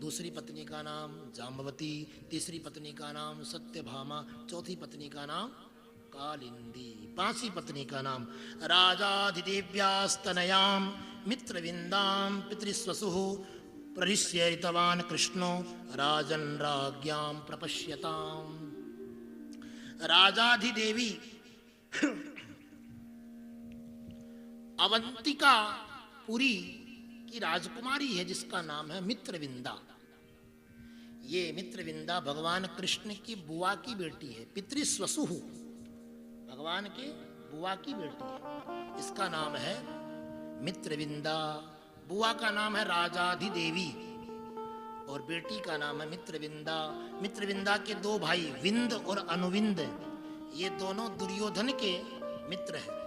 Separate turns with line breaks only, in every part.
दूसरी पत्नी का नाम जाम्बवती, तीसरी पत्नी का नाम सत्यभामा, चौथी पत्नी का नाम कालिंदी, पांचवी पत्नी का नाम राजाधिदेव्यास्तनयां मित्रविंदां पितृस्वसुः प्रहिष्य ऋतवान् कृष्णो राजन् राज्ञां प्रपश्यताम्। राजाधिदेवी अवंतिका पुरी की राजकुमारी है जिसका नाम है मित्रविंदा। ये मित्रविंदा भगवान कृष्ण की बुआ की बेटी है, पितृस्वसु, भगवान के बुआ की बेटी है। इसका नाम है मित्रविंदा। बुआ का नाम है राजाधिदेवी और बेटी का नाम है मित्रविंदा। मित्रविंदा के दो भाई विंद और अनुविंद, ये दोनों दुर्योधन के मित्र हैं।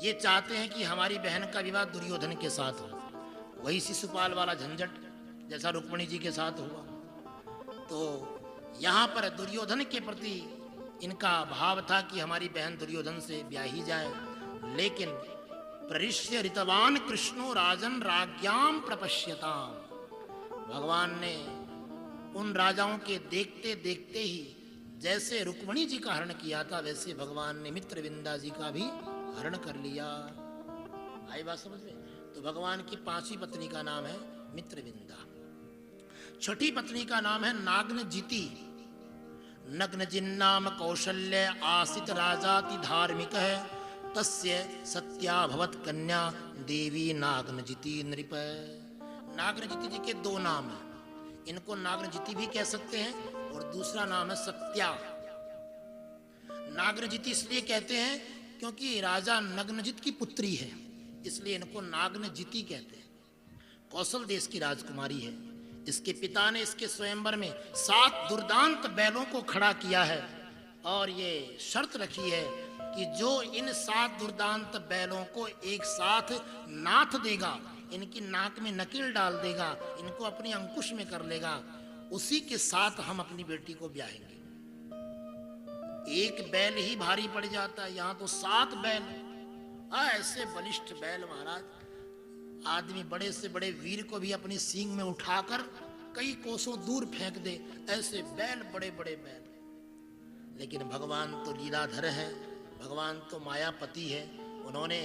ये चाहते हैं कि हमारी बहन का विवाह दुर्योधन के साथ हो, वही शिशुपाल वाला झंझट जैसा रुक्मिणी जी के साथ हुआ। तो यहाँ पर दुर्योधन के प्रति इनका भाव था कि हमारी बहन दुर्योधन से ब्याही जाए, लेकिन प्ररिष्य ऋतवान कृष्णो राजन राज्ञाम प्रपश्यताम, भगवान ने उन राजाओं के देखते देखते ही जैसे रुक्मिणी जी का हरण किया था वैसे भगवान ने मित्रविंदा जी का भी हरण कर लिया। आई बात समझ में? तो भगवान की पांचवी पत्नी का नाम है मित्रविंदा। छठी पत्नी का नाम है नाग्नजिति। नग्नजिन्नाम कौशल्य आसित राजाति धार्मिक है, तस्य सत्या भवत कन्या देवी नाग्नजिति नृप। नाग्नजिति जी के दो नाम हैं, इनको नाग्नजिति भी कह सकते हैं और दूसरा नाम है सत्या। नाग्नजिति इसलिए कहते हैं क्योंकि राजा नग्नजित की पुत्री है, इसलिए इनको नाग्नजिति कहते हैं। कौशल देश की राजकुमारी है। इसके पिता ने इसके स्वयंवर में 7 दुर्दांत बैलों को खड़ा किया है और ये शर्त रखी है कि जो इन 7 दुर्दांत बैलों को एक साथ नाथ देगा, इनकी नाक में नकेल डाल देगा, इनको अपनी अंकुश में कर लेगा, उसी के साथ हम अपनी बेटी को ब्याहेंगे। एक बैल ही भारी पड़ जाता है, यहाँ तो 7 बैल। ऐसे बलिष्ठ बैल महाराज, आदमी बड़े से बड़े वीर को भी अपनी सींग में उठाकर कई कोसों दूर फेंक दे, ऐसे बैल, बड़े बड़े बैल। लेकिन भगवान तो लीलाधर है, भगवान तो मायापति है। उन्होंने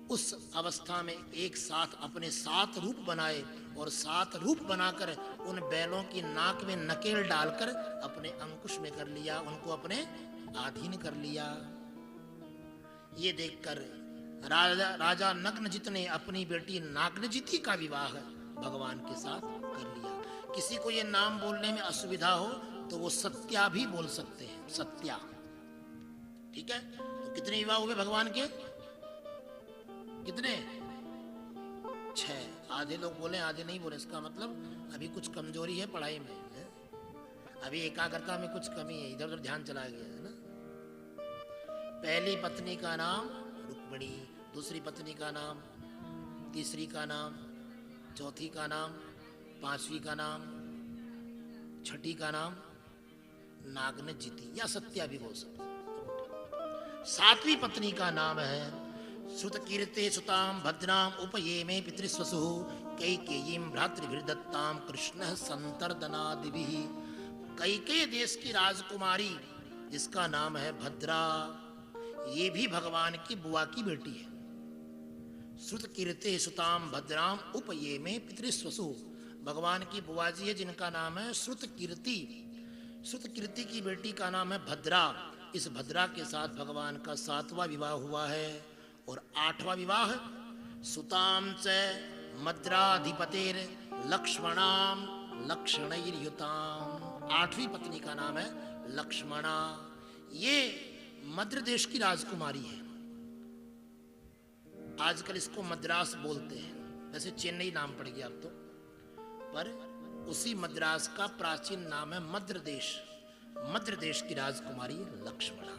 उस अवस्था में एक साथ अपने 7 रूप बनाए और 7 रूप बनाकर उन बैलों की नाक में नकेल डालकर अपने अंकुश में कर लिया, उनको अपने अधीन कर लिया। ये देखकर राजा नग्नजित ने अपनी बेटी नाग्नजिति का विवाह भगवान के साथ कर लिया। किसी को ये नाम बोलने में असुविधा हो तो वो सत्या भी बोल सकते हैं, सत्या। ठीक है? तो कितने विवाह हुए भगवान के? कितने? 6। आधे लोग बोले, आधे नहीं बोले। इसका मतलब अभी कुछ कमजोरी है पढ़ाई में, है? अभी एकाग्रता में कुछ कमी है, इधर उधर ध्यान चला गया है ना। पहली पत्नी का नाम रुक्मिणी, दूसरी पत्नी का नाम, तीसरी का नाम, चौथी का नाम, पांचवी का नाम, छठी का नाम नाग्नजिति या सत्या भी बोल सकते। 7वीं पत्नी का नाम है श्रुतकीर्ते सुताम भद्राम उपयेमे पितृस्वसु कैकेयीं भ्रातृभिर्दत्तां कृष्णः संतर्दनादिभिः। कैकेयी देश की राजकुमारी जिसका नाम है भद्रा, ये भी भगवान की बुआ की बेटी है। श्रुतकीर्ते सुताम भद्राम उपयेमे पितृस्वसु, भगवान की बुआ जी है जिनका नाम है श्रुतकीर्ति। श्रुतकीर्ति की बेटी का नाम है भद्रा। इस भद्रा के साथ भगवान का 7वां विवाह हुआ है। और 8वां विवाह सुताम च मद्राधिपतेर लक्ष्मणाम लक्षणैर्युताम। 8वीं पत्नी का नाम है लक्ष्मणा। ये मद्र देश की राजकुमारी है। आजकल इसको मद्रास बोलते हैं, वैसे चेन्नई नाम पड़ गया अब तो, पर उसी मद्रास का प्राचीन नाम है मद्र देश। मद्र देश की राजकुमारी लक्ष्मणा।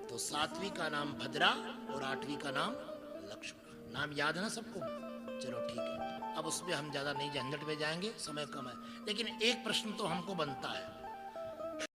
तो 7वीं का नाम भद्रा और 8वीं का नाम लक्ष्मणा। नाम याद है ना सबको? चलो ठीक है, अब उसमें हम ज्यादा नहीं झंझट में जाएंगे, समय कम है। लेकिन एक प्रश्न तो हमको बनता है,